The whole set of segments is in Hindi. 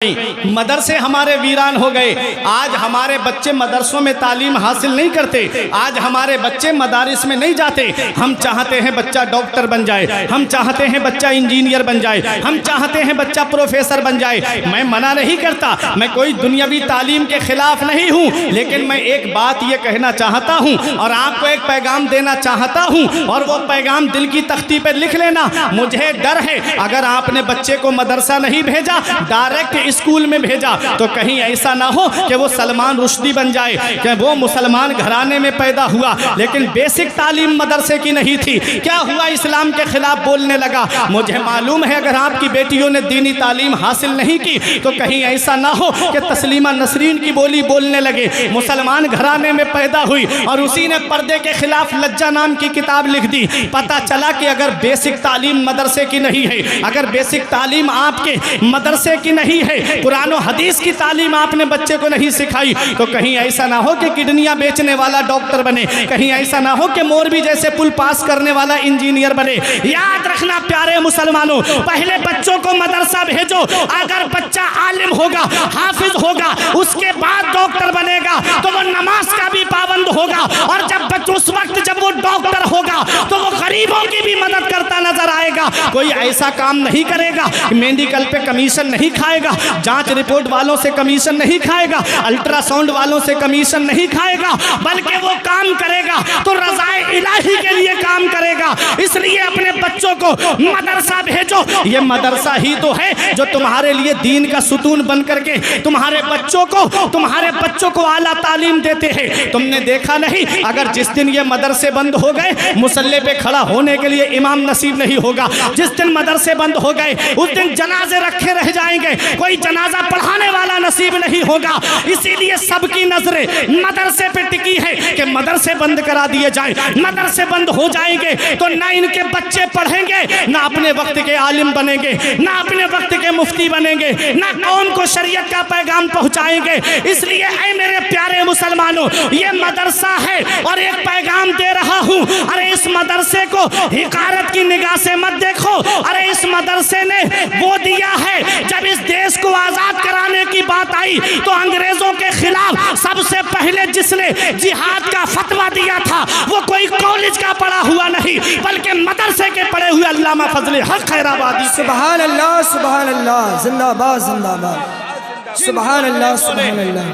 मदरसे हमारे वीरान हो गए। आज हमारे बच्चे मदरसों में तालीम हासिल नहीं करते, आज हमारे बच्चे मदारिस में नहीं जाते। हम चाहते हैं बच्चा डॉक्टर बन जाए, हम चाहते हैं बच्चा इंजीनियर बन जाए, हम चाहते हैं बच्चा प्रोफेसर बन जाए। मैं मना नहीं करता, मैं कोई दुनियावी तालीम के खिलाफ नहीं हूँ, लेकिन मैं एक बात ये कहना चाहता हूँ और आपको एक पैगाम देना चाहता हूँ, और वो पैगाम दिल की तख्ती पर लिख लेना। मुझे डर है अगर आपने बच्चे को मदरसा नहीं भेजा, डायरेक्ट स्कूल में भेजा, तो कहीं ऐसा ना हो कि वो सलमान रुश्दी बन जाए, कि वो मुसलमान घराने में पैदा हुआ लेकिन बेसिक तालीम मदरसे की नहीं थी। क्या हुआ, इस्लाम के खिलाफ बोलने लगा। मुझे मालूम है अगर आपकी बेटियों ने दीनी तालीम हासिल नहीं की तो कहीं ऐसा ना हो कि तस्लीमा नसरीन की बोली बोलने लगे। मुसलमान घराने में पैदा हुई और उसी ने पर्दे के खिलाफ लज्जा नाम की किताब लिख दी। पता चला कि अगर बेसिक तालीम मदरसे की नहीं है, अगर बेसिक तालीम आपके मदरसे की नहीं है, कुरान और हदीस की तालीम आपने बच्चे को नहीं सिखाई, तो कहीं ऐसा ना हो कि किडनियां बेचने वाला डॉक्टर बने, कहीं ऐसा ना हो कि मोरबी जैसे पुल पास करने वाला इंजीनियर बने। याद रखना प्यारे मुसलमानों, पहले बच्चों को मदरसा भेजो। अगर बच्चा आलिम होगा, हाफिज होगा, उसके बाद डॉक्टर बनेगा तो वो नमाज का भी पाबंद होगा, और जब उस वक्त जब वो डॉक्टर होगा तो वो गरीबों की भी मदद करता नजर आएगा। कोई ऐसा काम नहीं करेगा, मेडिकल पे कमीशन नहीं खाएगा, जांच रिपोर्ट वालों से कमीशन नहीं खाएगा, अल्ट्रासाउंड वालों से कमीशन नहीं खाएगा, बल्कि वो काम करेगा तो रज़ाए इलाही के लिए काम करेगा। इसलिए अपने बच्चों को मदरसा भेजो। ये मदरसा ही तो है जो तुम्हारे लिए दीन का सुतून बन करके तुम्हारे बच्चों को आला तालीम देते हैं। तुमने देखा नहीं, अगर जिस दिन ये मदरसे बंद हो गए, मुसल्ले पे खड़ा होने के लिए इमाम नसीब नहीं होगा। जिस दिन मदरसे बंद हो गए उस दिन जनाजे रखे रह जाएंगे, कोई जनाजा पढ़ाने वाला नसीब नहीं होगा। इसीलिए सबकी नजरें मदरसे पे टिकी है कि मदरसे बंद करा दिए जाए। मदरसे बंद हो जाएंगे तो ना इनके बच्चे पढ़ेंगे, ना अपने वक्त के आलिम बनेंगे, ना अपने वक्त के मुफ्ती बनेंगे, ना कौम को शरीयत का पैगाम पहुंचाएंगे। इसलिए ऐ मेरे प्यारे मुसलमानों, ये मदरसा है और एक पैगाम दे रहा हूं। अरे इस मदरसे को हिकारत की निगाह से मत देखो। अरे इस मदरसे ने वो दिया है, जब इस देश को आजाद कराने की बात आई तो अंग्रेजों के खिलाफ सबसे पहले जिसने जिहाद का फतवा दिया था वो कोई कॉलेज का पढ़ा हुआ नहीं, बल्कि मदरसे के पढ़े हुए अल्लामा फजले हक खैराबादी। सुभान अल्लाह, सुभान अल्लाह, जिंदाबाद जिंदाबाद, सुभान अल्लाह, सुभान अल्लाह।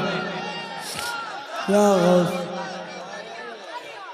या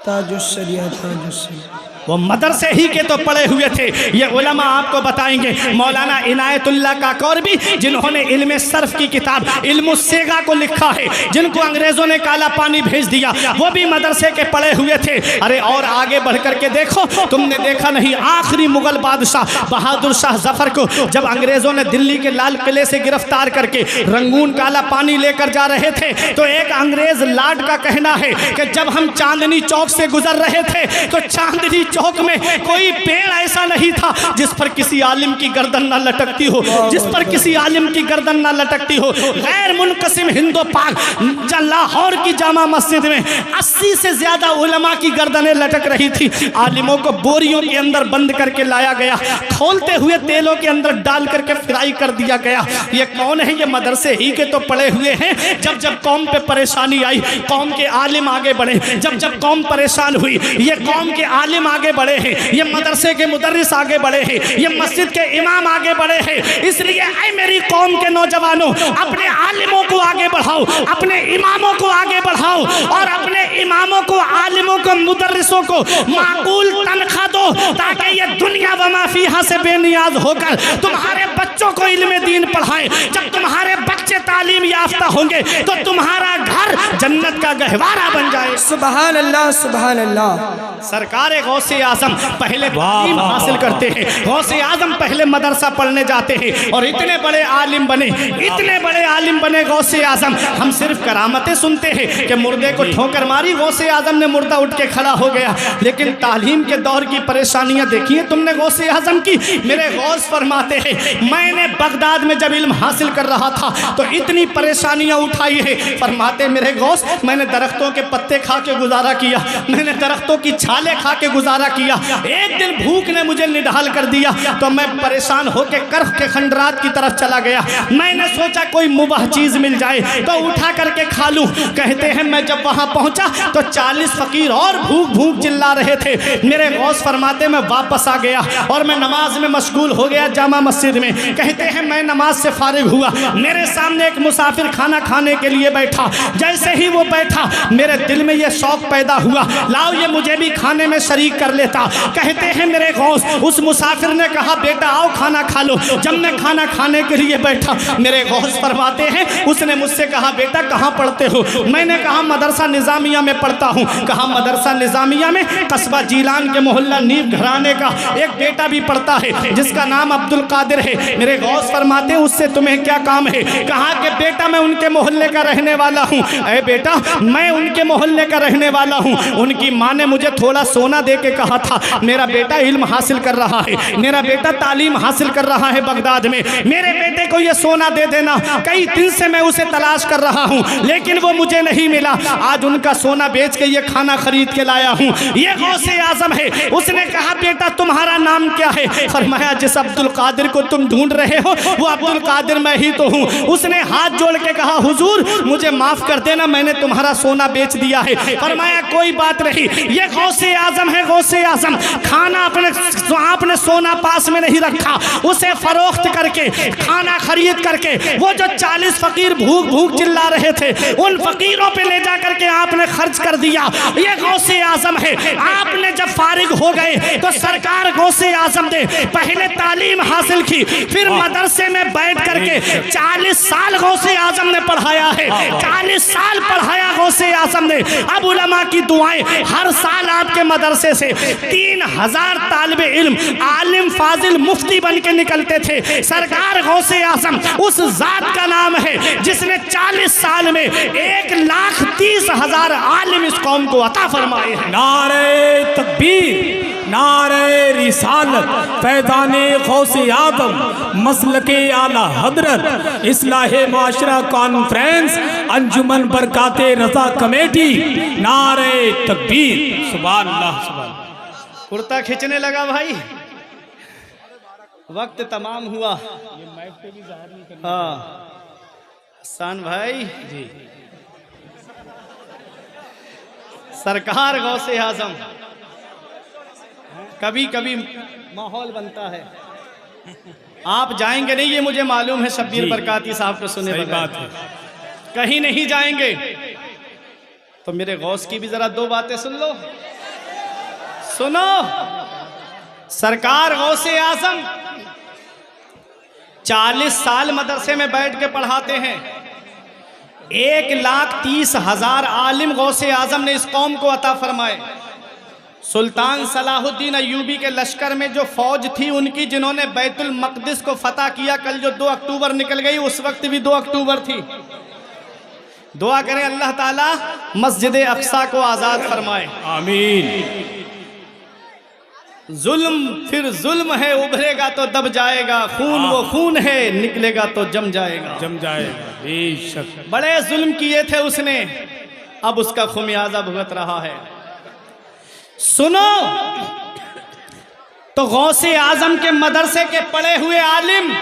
ताजुस्सरिया ताजुस्सरिया, वो मदरसे ही के तो पढ़े हुए थे। ये उलमा आपको बताएंगे। मौलाना इनायतुल्लाह काकोरबी, जिन्होंने इल्म सर्फ की किताब इल्म सेगा को लिखा है, जिनको अंग्रेजों ने काला पानी भेज दिया, वो भी मदरसे के पढ़े हुए थे। अरे और आगे बढ़ करके देखो, तुमने देखा नहीं, आखिरी मुगल बादशाह बहादुर शाह जफर को जब अंग्रेजों ने दिल्ली के लाल किले से गिरफ्तार करके रंगून काला पानी लेकर जा रहे थे, तो एक अंग्रेज लाड का कहना है कि जब हम चांदनी चौक से गुजर रहे थे तो चांदनी चौक में कोई पेड़ ऐसा नहीं था जिस पर किसी आलिम की गर्दन ना लटकती हो, जिस पर किसी आलिम की गर्दन ना लटकती हो। गैर मुनकसिम हिंदो पाक लाहौर की जामा मस्जिद में 80 से ज्यादा उलमा की गर्दनें लटक रही थी। आलिमों को बोरियों के अंदर बंद करके लाया गया, खोलते हुए तेलों के अंदर डाल करके फ्राई कर दिया गया। ये कौन है? ये मदरसे ही के तो पड़े हुए हैं। जब जब कौम पे परेशानी आई, कौम के आलिम आगे बढ़े। जब जब कौम परेशान हुई, ये कौम के आलिम आगे बढ़े हैं, ये मदरसे के मुदर्रिस आगे बढ़े हैं, ये मस्जिद के इमाम आगे बढ़े हैं। इसलिए ऐ मेरी कौम के नौजवानों, अपने आलिमों को आगे बढ़ाओ, अपने इमामों को आगे बढ़ाओ, और अपने इमामों को, आलिमों को, मुदर्रिसों को माकूल तनख्वाह दो, ताकि ये दुनिया व मा फीहा से बेनियाज होकर तुम्हारे बच्चों को इल्म दीन पढ़ाएं। जब तुम्हारे बच्चे तालीम याफ्ता होंगे तो तुम्हारा घर जन्नत का गहवारा बन जाए। सुभान अल्लाह, सुभान अल्लाह। सरकार गौसे आजम पहले तालीम हासिल करते हैं, गौसे आजम पहले मदरसा पढ़ने जाते हैं और इतने बड़े आलिम बने, इतने बड़े आलिम बने गौसे आजम। हम सिर्फ करामतें सुनते हैं कि मुर्दे को ठोकर मारी, गौसे आजम ने मुर्दा उठ के खड़ा हो गया, लेकिन तालीम के दौर की परेशानियां देखी है तुमने गौसे आजम की। मेरे गौस फरमाते हैं, मैंने बगदाद में जब इल्म हासिल कर रहा था तो इतने कितनी परेशानियां उठाई है। फरमाते मेरे गौस मैंने दरख्तों के पत्ते खा के गुजारा किया, मैंने दरख्तों की छाले खा के गुजारा किया, एक दिन भूख ने मुझे निढाल कर दिया तो मैं परेशान होकर कर्फ के खंडरात की तरफ चला गया। मैंने सोचा कोई मुबाह चीज मिल जाए तो उठा करके खा लूं। कहते हैं मैं जब वहां पहुंचा तो 40 फकीर और भूख भूख चिल्ला रहे थे। मेरे गौस फरमाते मैं वापस आ गया और मैं नमाज में मशगूल हो गया जामा मस्जिद में। कहते हैं मैं नमाज से फारिग हुआ, मेरे सामने एक मुसाफिर खाना खाने के लिए बैठा। जैसे ही वो बैठा मेरे दिल में ये शौक पैदा हुआ, लाओ ये मुझे भी खाने में शरीक कर लेता। कहते हैं मेरे गौस उस मुसाफिर ने कहा बेटा आओ खाना खा लो। जब मैं खाना खाने के लिए बैठा मेरे गौस फरमाते हैं उसने मुझसे कहा बेटा कहाँ पढ़ते हो? मैंने कहा मदरसा निज़ामिया में पढ़ता हूँ। कहा मदरसा निज़ामिया में कस्बा जीलान के मोहल्ला नीव घराने का एक बेटा भी पढ़ता है जिसका नाम अब्दुल कादिर है। मेरे गौस फरमाते हैं उससे तुम्हें क्या काम है? कहा कि बेटा मैं उनके मोहल्ले का रहने वाला हूँ। अरे बेटा मैं उनके मोहल्ले का रहने वाला हूँ, उनकी माँ ने मुझे थोड़ा सोना दे के कहा था मेरा बेटा इल्म हासिल कर रहा है, मेरा बेटा तालीम हासिल कर रहा है बगदाद में, मेरे बेटे को ये सोना दे देना। कई दिन से मैं उसे तलाश कर रहा हूँ लेकिन वो मुझे नहीं मिला। आज उनका सोना बेच के ये खाना खरीद के लाया हूँ। ये गौसे आजम है। उसने कहा बेटा तुम्हारा नाम क्या है? फरमाया जिस अब्दुल कादिर को तुम ढूंढ रहे हो वो अब्दुल कादिर मैं ही तो हूँ। उसने हाथ जोड़ के कहा हुजूर मुझे माफ कर देना मैंने तुम्हारा सोना बेच दिया है। फरमाया कोई बात नहीं, ये गौसे आजम है। गौसे आजम खाना आपने सोना पास में नहीं रखा, उसे फरोख्त करके खाना खरीद करके वो जो 40 फकीर भूख भूख चिल्ला रहे थे उन फकीरों पे ले जा करके आपने खर्च कर दिया। ये गौसे आजम है। आपने जब फारिग हो गए तो सरकार गौसे आजम ने पहले तालीम हासिल की, फिर मदरसे में बैठ करके 40 साल गौसे आजम ने पढ़ाया है। 40 साल पढ़ाया गौसे आजम ने। अब उलमा की दुआएं हर साल आपके मदरसे से 3000 तालिबे इल्म आलिम फाजिल मुफ्ती बन के निकलते थे। सरकार गौसे आजम उस जात का नाम है जिसने 40 साल में 1,30,000 आलिम इस कौम को अता फरमाए हैं। नारे तकबीर, नारे रिसालत, फैज़ाने गौसे आदम, मसलके आला हजरत, इस्लाहे माशरा कॉन्फ्रेंस, अंजुमन बरकाते रजा कमेटी, नारे तकबीर। सुभान अल्लाह, सुभान अल्लाह। कुर्ता खींचने लगा भाई, वक्त तमाम हुआ। हाँ हसन भाई जी, सरकार गौसे आजम कभी कभी माहौल बनता है। आप जाएंगे नहीं ये मुझे मालूम है, शब्बीर बरकाती साहब को सुने सही बगैर बात है। कहीं नहीं जाएंगे। तो मेरे गौस की भी जरा दो बातें सुन लो, सुनो। सरकार गौसे आजम 40 साल मदरसे में बैठ के पढ़ाते हैं। 1,30,000 आलिम गौसे आजम ने इस कौम को अता फरमाए। सुल्तान सलाहुद्दीन अय्यूबी के लश्कर में जो फौज थी उनकी, जिन्होंने बैतुल मक़दिस को फतह किया, कल जो 2 अक्टूबर निकल गई, उस वक्त भी 2 अक्टूबर थी। दुआ करें अल्लाह ताला मस्जिद अक्सा को आज़ाद फरमाए, आमीन। जुल्म फिर जुल्म है, उभरेगा तो दब जाएगा, खून वो खून है, निकलेगा तो जम जाएगा, जम जाएगा बेशक। बड़े जुल्म किए थे उसने, अब उसका खुमियाजा भुगत रहा है। सुनो तो गौसे आजम के मदरसे के पढ़े हुए आलिम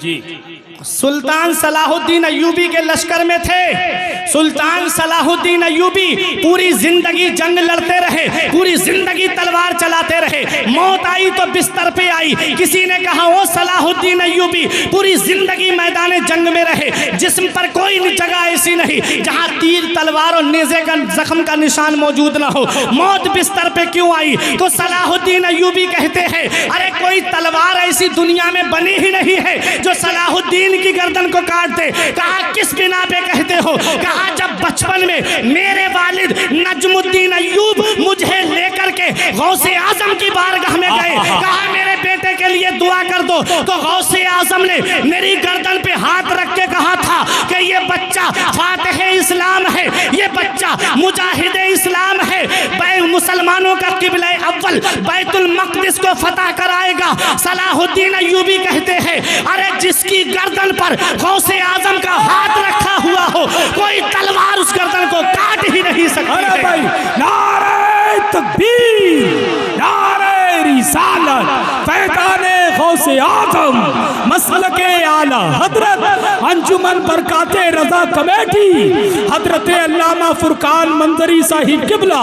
जी सुल्तान सलाहुद्दीन अय्यूबी के लश्कर में थे। सुल्तान सलाहुद्दीन अय्यूबी पूरी जिंदगी जंग लड़ते रहे, पूरी जिंदगी तलवार चलाते रहे। मौत आई तो बिस्तर पे आई। किसी ने कहा ओ सलाहुद्दीन अय्यूबी पूरी जिंदगी मैदान जंग में रहे, जिस्म पर कोई जगह ऐसी नहीं जहां तीर तलवार और नेज़े का जख्म का निशान मौजूद ना हो। मौत बिस्तर पे क्यों आई? तो सलाहुद्दीन अय्यूबी कहते हैं अरे कोई तलवार ऐसी दुनिया में बनी ही नहीं है जो सलाहुद्दीन की गर्दन को काट दे। कहा किस बिना पे कहते हो? कहा जब बचपन में मेरे वालिद नजमुद्दीन अय्यूब मुझे लेकर के गौसे आजम की बारगाह में गए, कहा मेरे बेटे के लिए दुआ कर दो, तो गौसे आजम ने मेरी गर्दन पे हाथ रख के कहा था कि ये बच्चा फातिह इस्लाम है, ये बच्चा मुजाहिद इस्लाम है, मुसलमानों का किबला अव्वल बैतुल मक़दिस को फतह कराएगा। सलाहुद्दीन अय्यूबी कहते हैं अरे जिसकी गर्दन पर गौसे आजम का हाथ रखा गौसे आजम मसलके आला हजरत अंजुमन बरकाते रजा कमेटी हजरत अल्लामा फुरकान मंजरी साहिब किबला।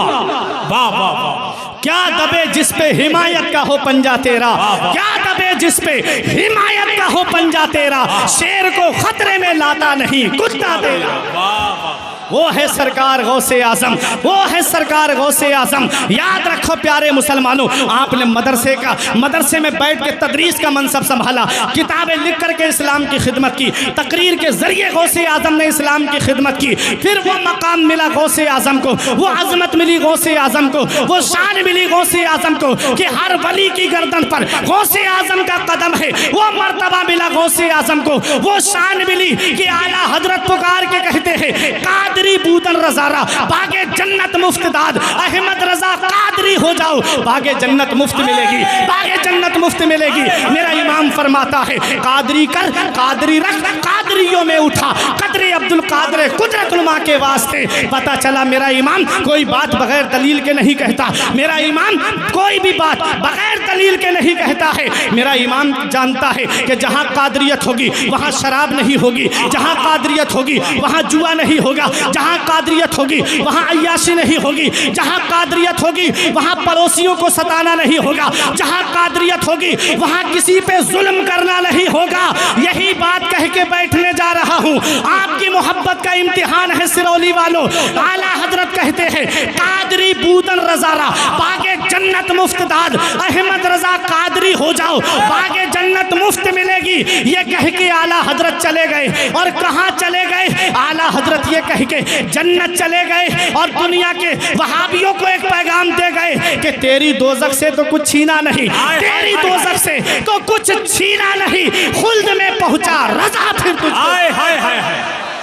वाह वाह वाह। क्या दबे जिस पे हिमायत का हो पंजा तेरा, क्या दबे जिस पे हिमायत का हो पंजा तेरा, शेर को खतरे में लाता नहीं कुत्ता तेरा। वो है सरकार गौसे आजम, वो है सरकार गौसे आजम। याद रखो प्यारे मुसलमानों, आपने मदरसे में बैठ के तदरीस का मनसब संभाला, किताबें लिख करके इस्लाम की खिदमत की, तकरीर के जरिए गौसे आजम ने इस्लाम की खिदमत की। फिर वो मकाम मिला गौसे आजम को, वो अजमत मिली गौसे आजम को, वो शान मिली गौसे आजम को कि हर वली की गर्दन पर गौसे आजम का कदम है। वो मर्तबा मिला गौसे आजम को, वो शान मिली कि आला हजरत पुकार के कहते हैं कादरी बूतन रजारा बागे जन्नत मुफ्त दाद, अहमद रजा कादरी हो जाओ बागे जन्नत मुफ्त मिलेगी, बागे जन्नत मुफ्त मिलेगी। मेरा इमाम फरमाता है कादरी कर कादरी रख, कादरियों में उठा कदरे अब्दुल कादर कुदरतुल्मा के वास्ते। पता चला मेरा इमाम कोई बात बगैर दलील के नहीं कहता, मेरा इमाम कोई भी बात बगैर दलील के नहीं कहता है। मेरा इमाम जानता है कि जहाँ कादरियत होगी वहाँ शराब नहीं होगी, जहाँ कादरियत होगी वहाँ जुआ नहीं होगा, जहाँ कादरियत होगी वहाँ अय्याशी नहीं होगी, जहाँ कादरियत होगी वहाँ पड़ोसियों को सताना नहीं होगा, जहाँ कादरियत होगी वहाँ किसी पे जुल्म करना नहीं होगा। यही बात कह के बैठने जा रहा हूँ। आपकी मोहब्बत का इम्तिहान है सिरौली वालों। आला हजरत कहते हैं कादरी बूतन रजारा बागे जन्नत मुफ्त दाद, अहमद रजा कादरी हो जाओ बागे जन्नत मुफ्त मिलेगी। ये कह के आला हजरत चले गए। और कहाँ चले गए? आला हजरत ये कह के जन्नत चले गए और दुनिया के वहाबियों को एक पैगाम दे गए कि तेरी दोजख से तो कुछ छीना नहीं, तेरी दोजख से तो कुछ छीना नहीं, खुल्द में पहुंचा रजा फिर तुझको। हाय हाय हाय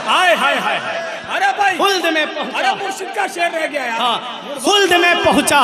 हाय हाय हाय। अरे भाई खुल्द में पहुंचा, अरे मुर्शिद का शेर रह गया यार। हाँ, खुल्द में पहुंचा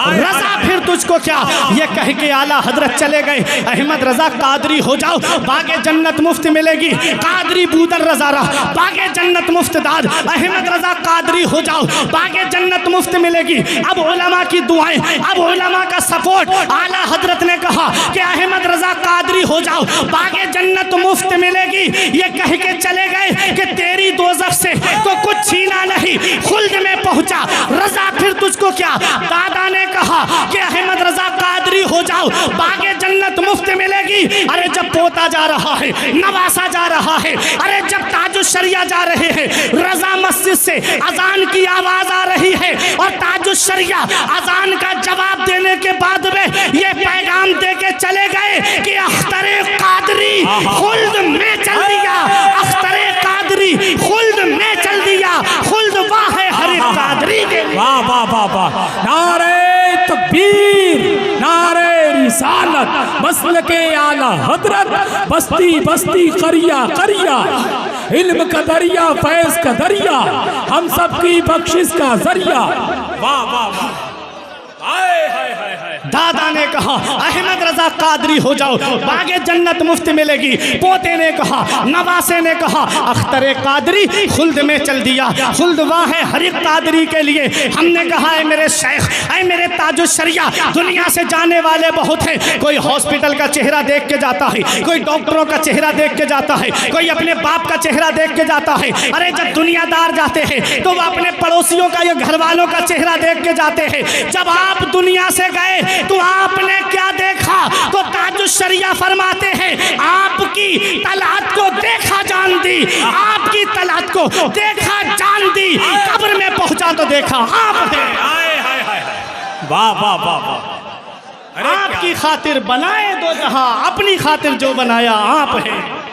रजा फिर तुझको क्या। ये कह के आला हजरत चले गए अहमद रजा कादरी हो जाओ बागे जन्नत मुफ्त मिलेगी, कादरी बूदर रजारा बागे जन्नत मुफ्त दाद, अहमद रजा कादरी हो जाओ बागे जन्नत मुफ्त मिलेगी। अब उलमा की दुआएं, अब उलमा का सपोर्ट। आला हजरत ने कहा कि अहमद रजा कादरी हो जाओ बागे जन्नत मुफ्त मिलेगी। ये कह के चले गए कि तेरी दोजख से तो कुछ छीना नहीं, खुल्द में पहुंचा रजा फिर तुझको क्या। दादा ने कहा कि अहमद रजा कादरी हो जाओ बागे जन्नत मुफ्त मिलेगी। अरे जब पोता जा रहा है, नवासा जा रहा है, अरे जब ताजुशरिया जा रहे हैं, रजा मस्जिद से अजान की आवाज आ रही है और ताजुशरिया अजान का जवाब देने के बाद में ये पैगाम दे के चले गए कि अख्तरे कादरी खुल्द में चल दिया, अख्तरे कादरी खुल्द में चल दिया, खुल्द वाह है हर एक कादरी के। वाह वाह वाह वाह। नारे तकबीर, नारे रिसालत, मसलके आला हजरत, बस्ती बस्ती करिया करिया, इल्म का दरिया फैज का दरिया, हम सब की बख्शिश का जरिया। वाह वाह वाह। हाय हाय हाय हाय। दादा ने कहा अहमद रजा कादरी हो जाओ बागे जन्नत मुफ्त मिलेगी। पोते ने कहा, नवासे ने कहा अख्तरे कादरी खुल्द में चल दिया, खुल्द वाह है हर एक कादरी के लिए। हमने कहा है मेरे शेख, ऐ मेरे ताजुशरिया, दुनिया से जाने वाले बहुत हैं। कोई हॉस्पिटल का चेहरा देख के जाता है, कोई डॉक्टरों का चेहरा देख के जाता है, कोई अपने बाप का चेहरा देख के जाता है। अरे जब दुनियादार जाते हैं तो वो अपने पड़ोसियों का या घर वालों का चेहरा देख के जाते हैं। जब आप दुनिया से गए तो आपने क्या देखा? तो ताजुशरिया फरमाते हैं आपकी तलात को देखा जान दी, आपकी तलात को देखा जान दी, कब्र में पहुंचा तो देखा आप है। वाह वाह वाह वाह। आपकी खातिर बनाए दो जहां, अपनी खातिर जो बनाया आप है।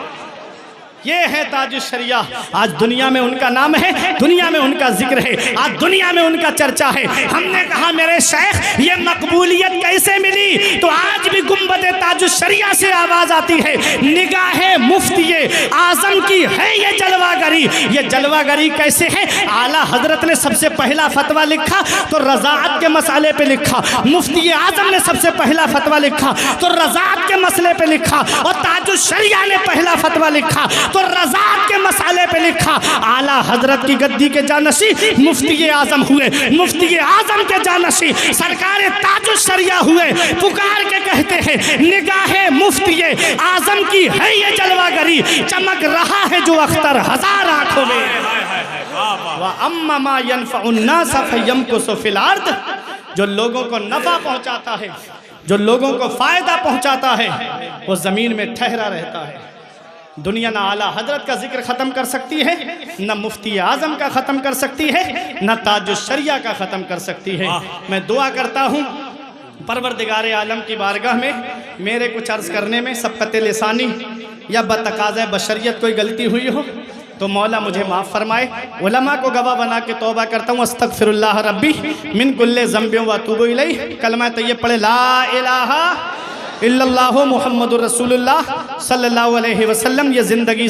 ये है ताजुशरिया। आज दुनिया में उनका नाम है, दुनिया में उनका जिक्र है, आज दुनिया में उनका चर्चा है। हमने कहा मेरे शेख ये मकबूलियत कैसे मिली? तो आज भी गुंबद ताजुशरिया से आवाज आती है, निगाहे मुफ्ती आजम की है ये जलवागरी। ये जलवागरी कैसे है? आला हजरत ने सबसे पहला फतवा लिखा तो रजाअत के मसाले पे लिखा, मुफ्ती आजम ने सबसे पहला फतवा लिखा तो रजाअत के मसले पे लिखा, और ताजुशरिया ने पहला फतवा लिखा फतुर्रज़ाक़ के मसाले पे लिखा। आला हजरत की गद्दी के जानशी मुफ्ती आजम हुए, मुफ्ती आजम के जानशी सरकार ताजुश शरिया हुए। पुकार के कहते हैं निगाहे मुफ्ती आजम की है ये जलवागरी, चमक रहा है जो अख्तर हजार आंखों में। व अम्मा मा यनफ़उन्नास फयमकुसु फिल अर्द, जो लोगों को नफा पहुंचाता है, जो लोगों को फायदा पहुंचाता है, वो जमीन में ठहरा रहता है। दुनिया ना आला हजरत का जिक्र ख़त्म कर सकती है, न मुफ्ती आज़म का ख़त्म कर सकती है, न ताजुश शरिया का ख़त्म कर सकती है। मैं दुआ करता हूँ परवरदिगार आलम की बारगाह में मेरे कुछ अर्ज़ करने में सबक़त लिसानी या बतकाज़ा बशरियत कोई गलती हुई हो तो मौला मुझे माफ़ फरमाए। उलमा को गवाह बना के तौबा करता हूँ, अस्तगफिरुल्लाह रब्बी मिन कुल्ले ज़ंबिन व अतूबु इलैह। कलमा तय्यब पढ़े ला इलाहा इल्लल्लाहु मुहम्मदुर रसूलुल्लाह सल्लल्लाहु अलैहि वसल्लम। ये ज़िंदगी